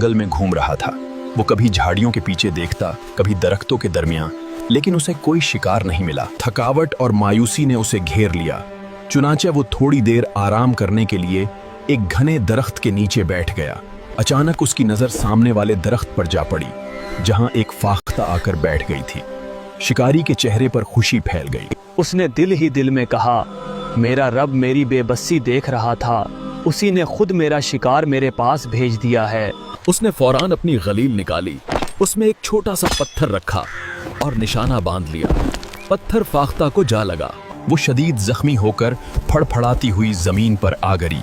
जंगल में घूम रहा था। वो कभी झाड़ियों के पीछे देखता, कभी दरख्तों के दरमियान, लेकिन उसे कोई शिकार नहीं मिला। थकावट और मायूसी ने उसे घेर लिया। चुनाचे वो थोड़ी देर आराम करने के लिए एक घने दरख्त के नीचे बैठ गया। अचानक उसकी नजर सामने वाले दरख्त पर जा पड़ी, जहां एक फाख्ता आकर बैठ गई थी। शिकारी के चेहरे पर खुशी फैल गई। उसने दिल ही दिल में कहा, मेरा रब मेरी बेबसी देख रहा था, उसी ने खुद मेरा शिकार मेरे पास भेज दिया है। उसने फौरान अपनी गलील निकाली, उसमें एक छोटा सा पत्थर रखा और निशाना बांध लिया। पत्थर फाख्ता को जा लगा। वो शदीद जख्मी होकर फड़फड़ाती हुई जमीन पर आ गिरी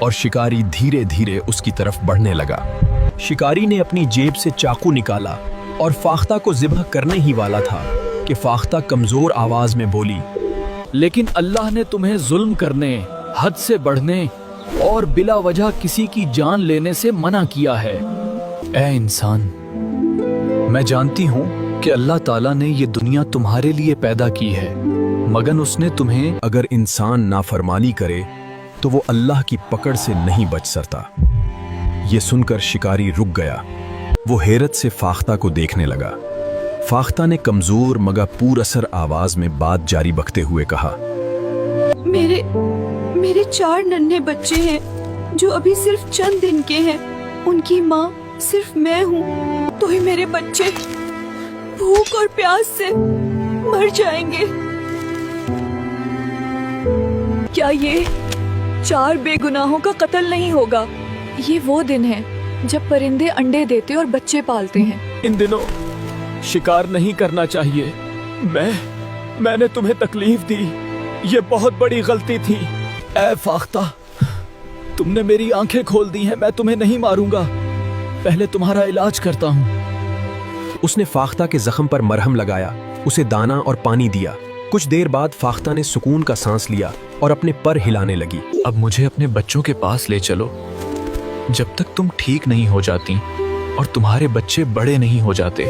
और शिकारी धीरे धीरे उसकी तरफ बढ़ने लगा। शिकारी ने अपनी जेब से चाकू निकाला और फाख्ता को ज़िब्ह करने ही वाला था कि फाख्ता कमजोर आवाज में बोली, लेकिन अल्लाह ने तुम्हें जुल्म करने, हद से बढ़ने और बिला वजह किसी की जान लेने से मना किया है। ए इंसान, मैं जानती हूँ कि अल्लाह ताला ने ये दुनिया तुम्हारे लिए पैदा की है, मगर उसने तुम्हें अगर इंसान नाफरमानी करे तो वो अल्लाह की पकड़ से नहीं बच सकता। ये सुनकर शिकारी रुक गया। वो हैरत से फाख्ता को देखने लगा। फाख्ता ने कमजोर मगर पुरअसर आवाज में बात जारी बकते हुए कहा, मेरे 4 नन्हे बच्चे हैं जो अभी सिर्फ चंद दिन के हैं। उनकी माँ सिर्फ मैं हूँ, तो ही मेरे बच्चे भूख और प्यास से मर जाएंगे। क्या ये 4 बेगुनाहों का कत्ल नहीं होगा? ये वो दिन है जब परिंदे अंडे देते और बच्चे पालते हैं। इन दिनों शिकार नहीं करना चाहिए। मैंने तुम्हें तकलीफ दी, ये बहुत बड़ी गलती थी। ऐ फाख्ता, तुमने मेरी आंखें खोल दी हैं। मैं तुम्हें नहीं मारूंगा, पहले तुम्हारा इलाज करता हूँ। उसने फाख्ता के जख्म पर मरहम लगाया, उसे दाना और पानी दिया। कुछ देर बाद फाख्ता ने सुकून का सांस लिया और अपने पर हिलाने लगी। अब मुझे अपने बच्चों के पास ले चलो, जब तक तुम ठीक नहीं हो जाती और तुम्हारे बच्चे बड़े नहीं हो जाते।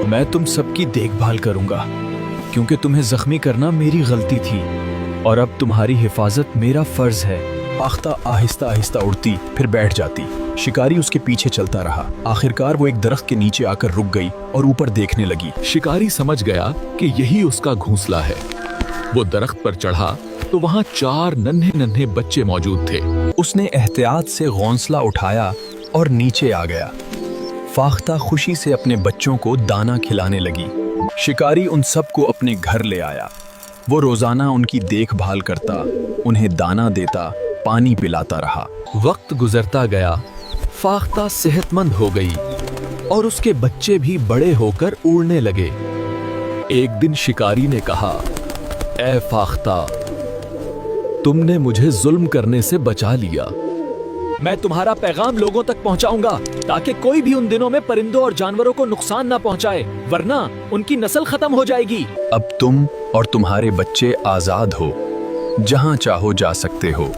मैं तुम सबकी देखभाल करूंगा, क्योंकि तुम्हें जख्मी करना मेरी गलती थी और अब तुम्हारी हिफाजत मेरा फर्ज है। फाख्ता आहिस्ता आहिस्ता उड़ती, फिर बैठ जाती। शिकारी उसके पीछे चलता रहा। आखिरकार वो एक दरख्त के नीचे आकर रुक गई और ऊपर देखने लगी। शिकारी समझ गया कि यही उसका घोंसला है। वो दरख्त पर चढ़ा तो वहाँ 4 नन्हे नन्हे बच्चे मौजूद थे। उसने एहतियात से घोंसला उठाया और नीचे आ गया। फाख्ता खुशी से अपने बच्चों को दाना खिलाने लगी। शिकारी उन सबको अपने घर ले आया। वो रोजाना उनकी देखभाल करता, उन्हें दाना देता, पानी पिलाता रहा। वक्त गुजरता गया, फाख्ता सेहतमंद हो गई और उसके बच्चे भी बड़े होकर उड़ने लगे। एक दिन शिकारी ने कहा, ऐ फाख्ता, तुमने मुझे जुल्म करने से बचा लिया। मैं तुम्हारा पैगाम लोगों तक पहुंचाऊंगा ताकि कोई भी उन दिनों में परिंदों और जानवरों को नुकसान ना पहुंचाए, वरना उनकी नस्ल खत्म हो जाएगी। अब तुम और तुम्हारे बच्चे आजाद हो, जहां चाहो जा सकते हो।